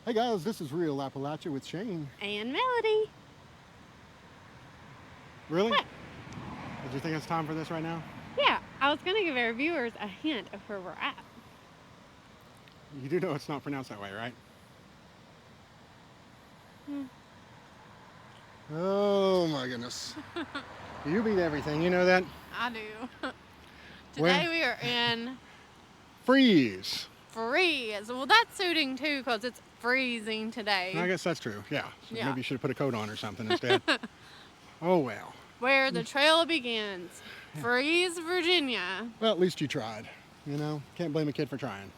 Hey guys, this is Real Appalachia with Shane. And Melody. Really? What? Did you think it's time for this right now? Yeah, I was going to give our viewers a hint of where we're at. You do know it's not pronounced that way, right? Oh my goodness. You beat everything, you know that? I do. Today we are in Freeze. Freeze. Well, that's suiting too because it's freezing today. I guess that's true, yeah. So Yeah. maybe you should have put a coat on or something instead. Oh well. Where the trail begins. Freeze, Virginia. Well, at least you tried. You know, can't blame a kid for trying.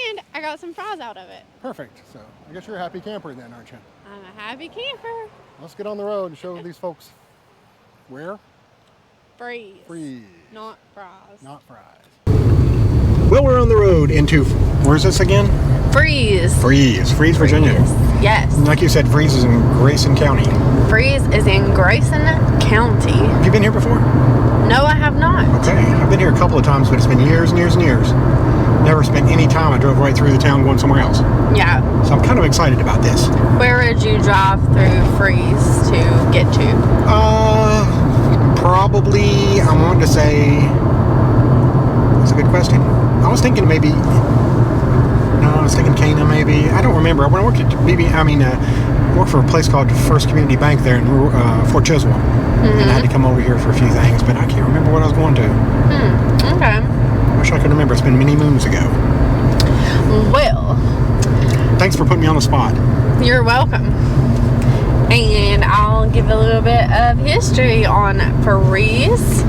And I got some fries out of it. Perfect. So I guess you're a happy camper then, aren't you? I'm a happy camper. Let's get on the road and show these folks where? Freeze. Freeze. Not fries. Not fries. Well, we're on the road into, where's this again? Freeze. Freeze, Virginia. Yes. Like you said, Freeze is in Grayson County. Freeze is in Grayson County. Have you been here before? No, I have not. Okay, I've been here a couple of times, but it's been years and years and years. Never spent any time. I drove right through the town going somewhere else. Yeah. So I'm kind of excited about this. Where would you drive through Freeze to get to? Probably, I want to say, that's a good question. I was thinking maybe, no, I was thinking Cana maybe. I don't remember. When I worked at worked for a place called First Community Bank there in Fort Chiswell. And I had to come over here for a few things, but I can't remember what I was going to. Okay. Wish I could remember. It's been many moons ago. Well, Thanks for putting me on the spot. you're welcome. And I'll give a little bit of history on Freeze.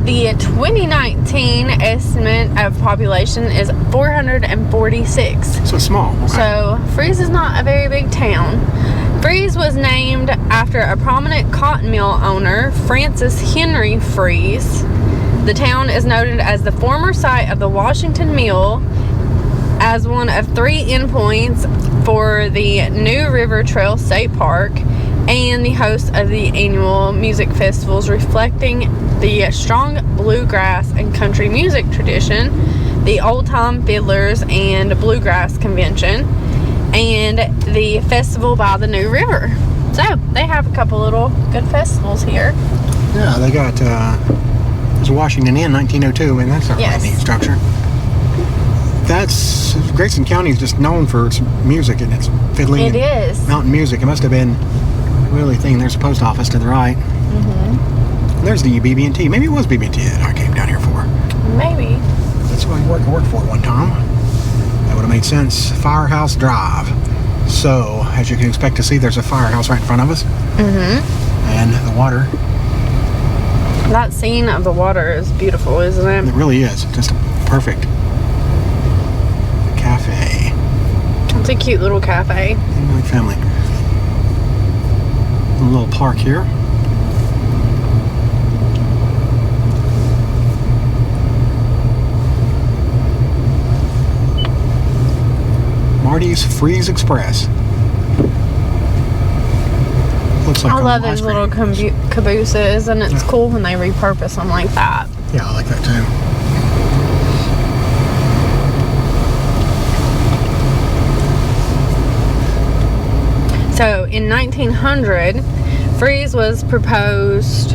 The 2019 estimate of population is 446. So it's small. Okay. So Freeze is not a very big town. Freeze was named after a prominent cotton mill owner, Francis Henry Freeze. The town is noted as the former site of the Washington Mill, as one of 3 endpoints for the New River Trail State Park, and the host of the annual music festivals reflecting the strong bluegrass and country music tradition, the Old Time Fiddlers and Bluegrass Convention, and the Festival by the New River. So they have a couple little good festivals here. Yeah, they got there's a Washington Inn, 1902, and that's a really neat structure. That's Grayson County is just known for its music and its fiddling. It is mountain music. It must have been a really thing. There's a post office to the right. There's the BB&T. Maybe it was BB&T that I came down here for. Maybe. That's what I worked for at one time. That would have made sense. Firehouse Drive. So, as you can expect to see, there's a firehouse right in front of us. And the water. That scene of the water is beautiful, isn't it? It really is. Just perfect. Cafe. It's a cute little cafe. My family. A little park here. Marty's Freeze Express. Looks like I love ice those cream. little cabooses, and it's cool when they repurpose them like that. Yeah, I like that too. So in 1900, Freeze was proposed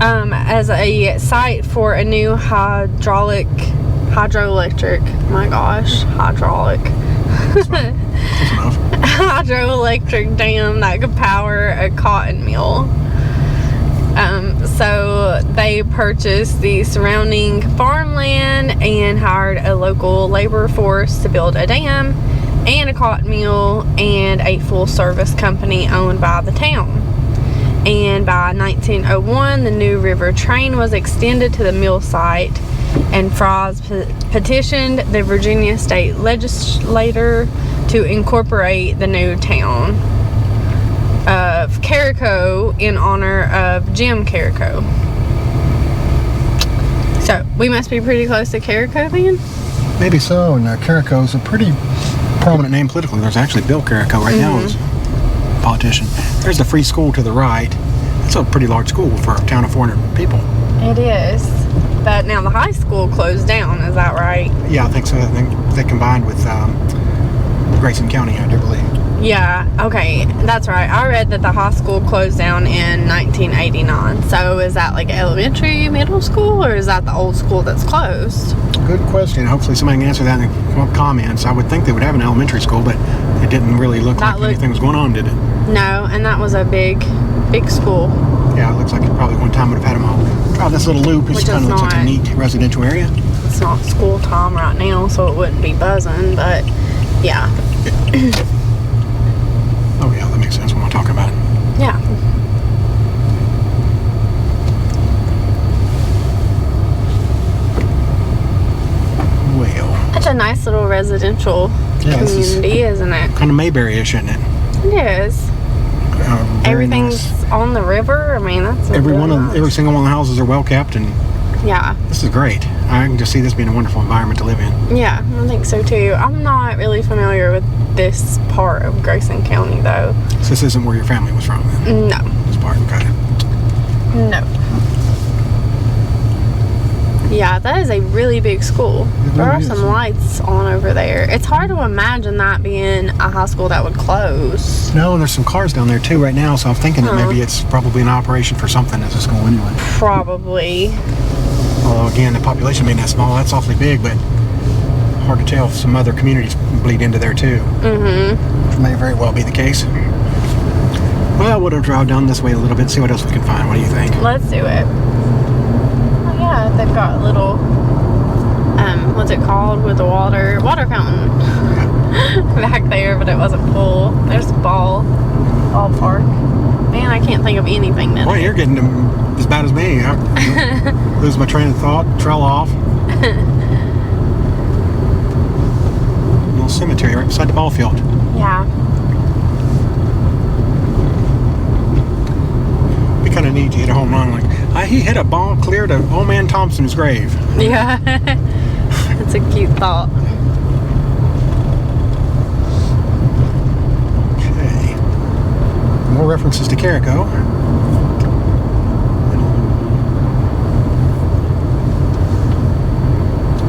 as a site for a new hydroelectric dam that could power a cotton mill. So they purchased the surrounding farmland and hired a local labor force to build a dam and a cotton mill and a full service company owned by the town. And by 1901, the New River train was extended to the mill site, and Freeze petitioned the Virginia state legislature to incorporate the new town of Carrico in honor of Jim Carrico. So we must be pretty close to Carrico then? Maybe so, and Carrico's a pretty prominent name politically. There's actually Bill Carrico right now as a politician. There's the free school to the right. It's a pretty large school for a town of 400 people. It is. But now the high school closed down, is that right? Yeah, I think so. I think they combined with Grayson County, I do believe. Yeah, okay, that's right. I read that the high school closed down in 1989. So is that like elementary, middle school, or is that the old school that's closed? Good question. Hopefully somebody can answer that in the comments. I would think they would have an elementary school, but it didn't really look like anything was going on, did it? No, and that was a big school. Yeah, it looks like it probably one time would have had them all. Oh, this little loop is kind of looks like a neat residential area. It's not school time right now, so it wouldn't be buzzing, but yeah. Oh yeah, that makes sense when we'll talk about it. Yeah. Well. It's a nice little residential community, isn't it? Kind of Mayberry-ish, isn't it? It is. Everything's nice. On the river. I mean, that's every single one of the houses are well kept, and yeah, this is great. I can just see this being a wonderful environment to live in. Yeah, I think so too. I'm not really familiar with this part of Grayson County, though. So this isn't where your family was from, then? No. This part, okay. No. Yeah, that is a really big school. There are some lights on over there. It's hard to imagine that being a high school that would close. No, and there's some cars down there too right now, so I'm thinking that maybe it's probably an operation for something as a school anyway. Probably. Although again, the population being that small, that's awfully big, but hard to tell if some other communities bleed into there too. Mm-hmm. Which may very well be the case. Well, we'll drive down this way a little bit, see what else we can find. What do you think? Let's do it. Yeah, they've got a little, what's it called, with the water fountain back there, but it wasn't full. There's a ballpark. Man, I can't think of anything that. Boy, you're getting them as bad as me. I lose my train of thought, trail off. Little cemetery right beside the ball field. Yeah. Be kind of neat to hit a home run like. He hit a ball clear to old man Thompson's grave. Yeah. That's a cute thought. Okay. More references to Carico.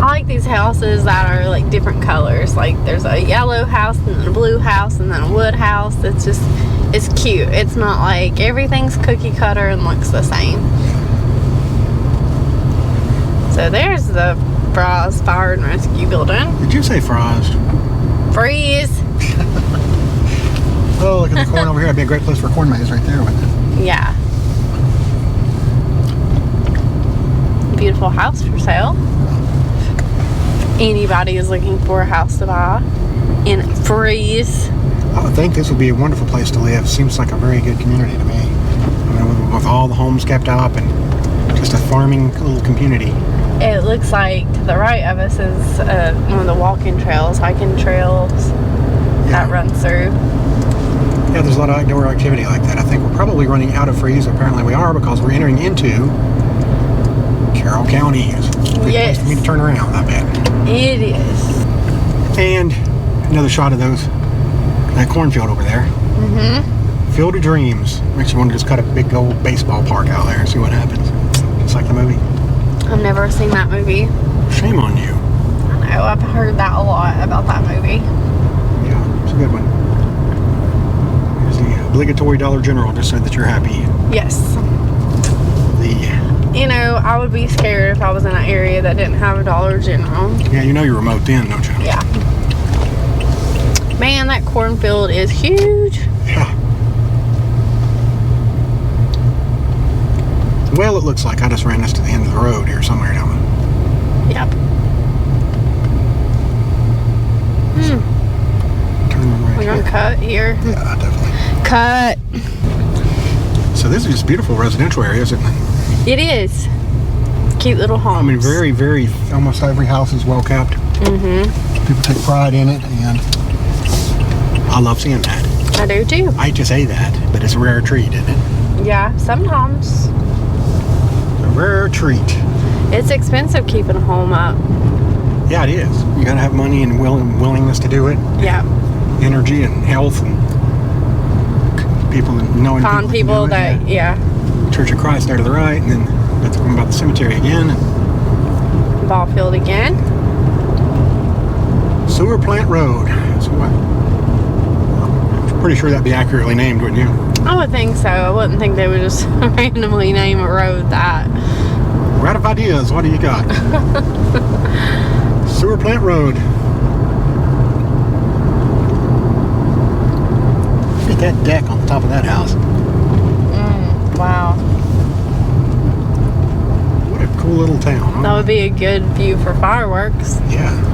I like these houses that are like different colors. Like there's a yellow house and then a blue house and then a wood house. It's cute. It's not like everything's cookie cutter and looks the same. So there's the Fry's Fire and Rescue Building. Did you say Fry's? Freeze! Oh, look at the corn over here. That'd be a great place for a corn maze right there, wouldn't it? Yeah. Beautiful house for sale. Anybody is looking for a house to buy in Freeze. I would think this would be a wonderful place to live. Seems like a very good community to me. I mean, with all the homes kept up and just a farming little community. It looks like to the right of us is one of the walking trails, hiking trails that run through. Yeah, there's a lot of outdoor activity like that. I think we're probably running out of Freeze. Apparently we are, because we're entering into Carroll County. It's a great place for me to turn around, I bet. It is. And another shot of that cornfield over there. Mm-hmm. Field of Dreams. Makes you want to just cut a big old baseball park out there and see what happens. Just like the movie. I've never seen that movie. Shame on you. I know, I've heard that a lot about that movie. Yeah, it's a good one. Here's the obligatory Dollar General, just so that you're happy. Yes. You know, I would be scared if I was in an area that didn't have a Dollar General. Yeah, you know you're remote then, don't you? Yeah. Man, that cornfield is huge. Yeah. Well, it looks like I just ran this to the end of the road here somewhere down there. Yep. Turn right We're going to cut here. Yeah, definitely. Cut. So this is just beautiful residential area, isn't it? It is. Cute little homes. I mean, very, very, almost every house is well kept. Mm-hmm. People take pride in it, and I love seeing that. I do too. I hate to say that, but it's a rare treat, isn't it? Yeah, sometimes. A rare treat. It's expensive keeping a home up. Yeah, it is. You gotta have money and willingness to do it. Yeah. Energy and health and people and knowing Find people that, yeah. Church of Christ there to the right, and then let's go about the cemetery again. Ball field again. Sewer Plant Road. So what? pretty sure that'd be accurately named, wouldn't you? I would think so. I wouldn't think they would just randomly name a road that. We're out of ideas. What do you got? Sewer Plant Road. Look at that deck on the top of that house. Wow. What a cool little town, huh? That would be a good view for fireworks. Yeah.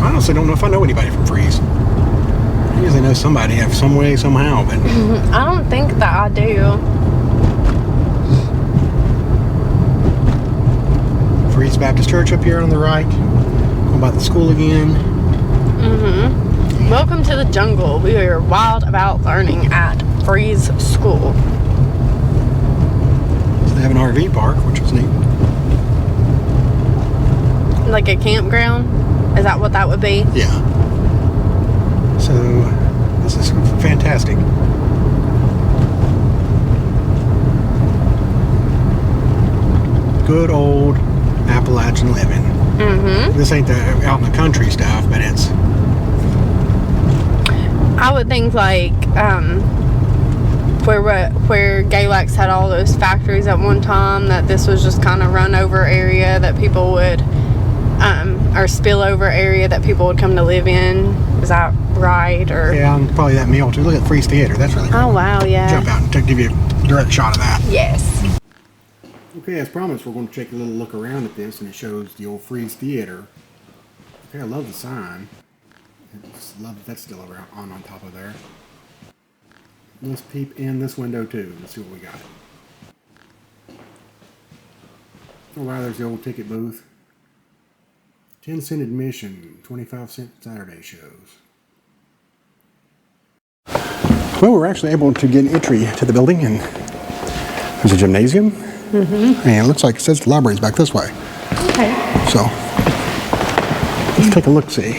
I honestly don't know if I know anybody from Freeze. I usually know somebody some way, somehow, but I don't think that I do. Freeze Baptist Church up here on the right. Going by the school again. Welcome to the jungle. We are wild about learning at Freeze School. So they have an RV park, which was neat. Like a campground? Is that what that would be? Yeah. So this is fantastic. Good old Appalachian living. This ain't the out in the country stuff, but it's. I would think like where Galax had all those factories at one time, that this was just kind of run over area that people would or spillover area that people would come to live in. Is that right? Or Yeah, and probably that meal too. Look at Freeze Theater. That's really cool. oh wow, yeah. Jump out and give you a direct shot of that. Yes. Okay, as promised, we're going to take a little look around at this, and it shows the old Freeze Theater. Okay, I love the sign. I just love that that's still around on top of there. Let's peep in this window too. Let's see what we got. Oh wow, there's the old ticket booth. 10-cent admission, 25-cent Saturday shows. Well, we're actually able to get entry to the building, and there's a gymnasium. And it looks like it says the library's back this way. Okay. So, let's take a look-see.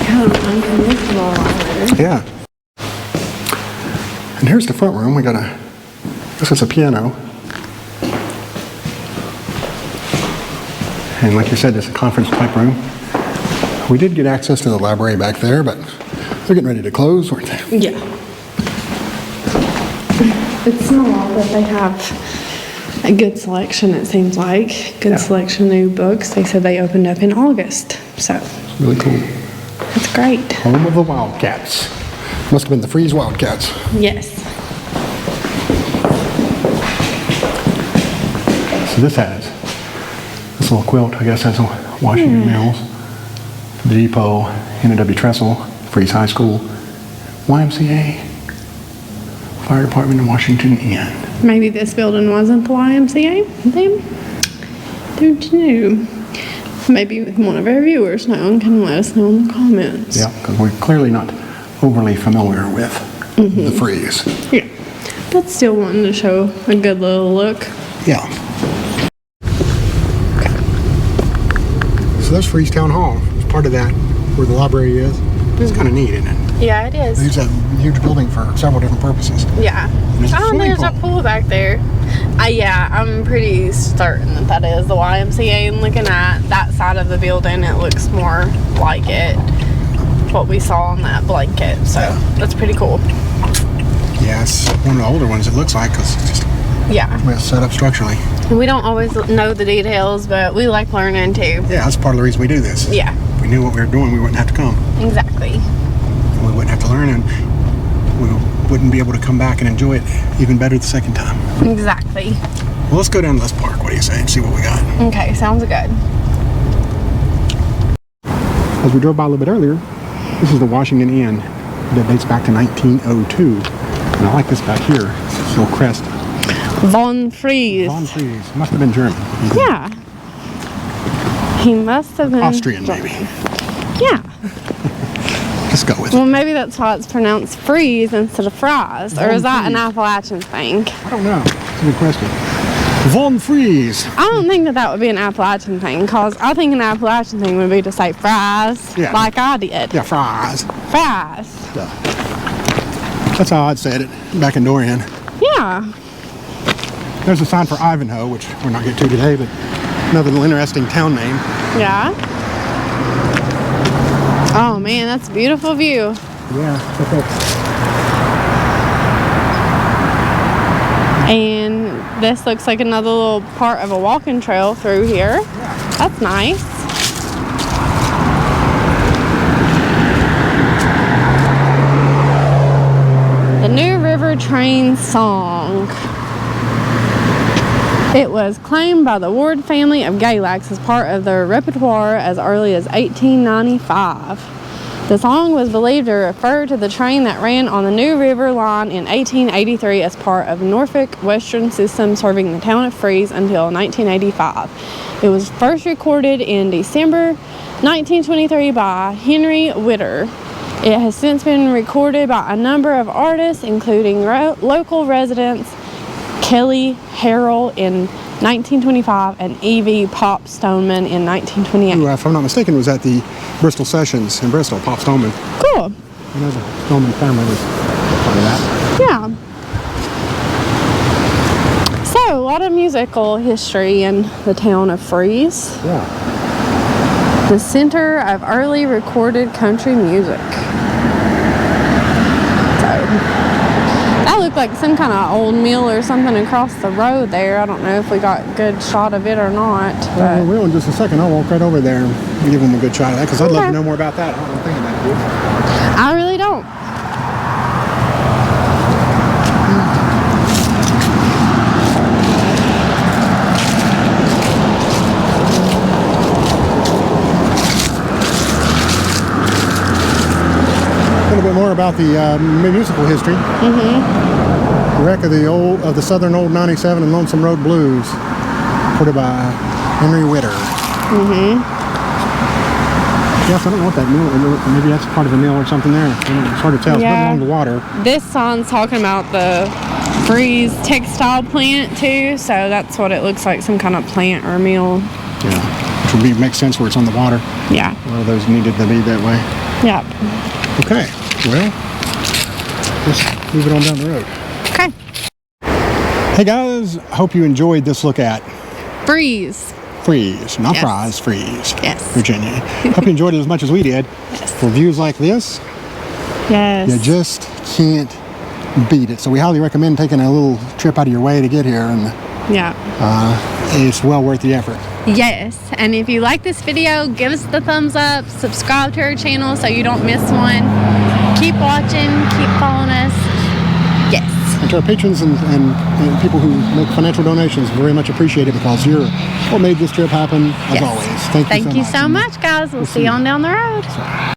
Kind of unconventional library. Yeah. And here's the front room. We got I guess it's a piano. And like you said, it's a conference type room. We did get access to the library back there, but they're getting ready to close, weren't they? Yeah. It's small, but they have a good selection, it seems like. Good selection of new books. They said they opened up in August, so. It's really cool. That's great. Home of the Wildcats. Must have been the Freeze Wildcats. Yes. So this has this little quilt, I guess that's a Washington Mills, the Depot, N.W. Trestle, Freeze High School, YMCA, Fire Department in Washington Inn. Maybe this building wasn't the YMCA then? Don't know. Maybe one of our viewers now and can let us know in the comments. Yeah, because we're clearly not overly familiar with the Freeze. Yeah. But still wanting to show a good little look. Yeah. So there's Freeze Town Hall. It's part of that, where the library is. It's kind of neat, isn't it? Yeah, it is. They use that huge building for several different purposes. Yeah. There's a Oh, swimming there's a pool. pool back there. Yeah, I'm pretty certain that is the YMCA. And looking at that side of the building, it looks more like it. What we saw on that blanket. So that's pretty cool. Yeah, it's one of the older ones, it looks like, because it's just Yeah. well set up structurally. We don't always know the details, but we like learning too. Yeah, that's part of the reason we do this. Yeah, If we knew what we were doing, we wouldn't have to come. exactly. We wouldn't have to learn, and we wouldn't be able to come back and enjoy it even better the second time. Exactly. Well, let's go down to this park. What do you say? And see what we got. Okay, sounds good. As we drove by a little bit earlier, this is the Washington Inn that dates back to 1902. And I like this back here. This little crest. Von Fries. Von Fries. Must have been German. Yeah. He must have been Austrian, maybe. Yeah. Let's go with it. Well, maybe that's why it's pronounced freeze instead of fries. Or is that an Appalachian thing? I don't know. It's a good question. Von Fries. I don't think that would be an Appalachian thing, because I think an Appalachian thing would be to say fries, Yeah. like I did. Yeah, fries. Fries. That's how I'd said it back in Dorian. Yeah. There's a sign for Ivanhoe, which we're not getting to today, but another little interesting town name. Yeah. Oh man, that's a beautiful view. Yeah. And this looks like another little part of a walking trail through here. Yeah. That's nice. The New River Train Song. It was claimed by the Ward family of Galax as part of their repertoire as early as 1895. The song was believed to refer to the train that ran on the New River line in 1883 as part of Norfolk Western System serving the town of Fries until 1985. It was first recorded in December 1923 by Henry Witter. It has since been recorded by a number of artists, including local residents Kelly Harrell in 1925 and E.V. Pop Stoneman in 1928. Who, if I'm not mistaken, was at the Bristol Sessions in Bristol, Pop Stoneman. Cool. You know, the Stoneman family was part of that. Yeah. So, a lot of musical history in the town of Fries. Yeah. The center of early recorded country music. That looked like some kind of old mill or something across the road there. I don't know if we got a good shot of it or not. Well, we will in just a second. I'll walk right over there and give them a good shot of that because I'd love to know more about that. I don't know anything about it. I really don't. A little bit more about the musical history. Wreck of the Southern Old 97 and Lonesome Road Blues, recorded by Henry Witter. Yes, I don't know what that mill. Maybe that's part of a mill or something there. It's hard to tell. It's Yeah. along the water. This song's talking about the Fries textile plant too, so that's what it looks like, some kind of plant or mill. Yeah, which would make sense where it's on the water. Yeah. A lot of those needed to be that way. Yep. Okay, well, let's move it on down the road. Okay. Hey guys, hope you enjoyed this look at Fries. Fries, not Yes. Fries, Fries, Yes. Virginia. Hope you enjoyed it as much as we did. Yes. For views like this, Yes. you just can't beat it. So we highly recommend taking a little trip out of your way to get here, and Yeah. it's well worth the effort. Yes. And if you like this video, give us the thumbs up, subscribe to our channel so you don't miss one. Keep watching, keep following us. Yes. And to our patrons and people who make financial donations, very much appreciated because you're what made this trip happen, as Yes. always. Thank you so much. Thank you so much, guys. We'll see you on down the road.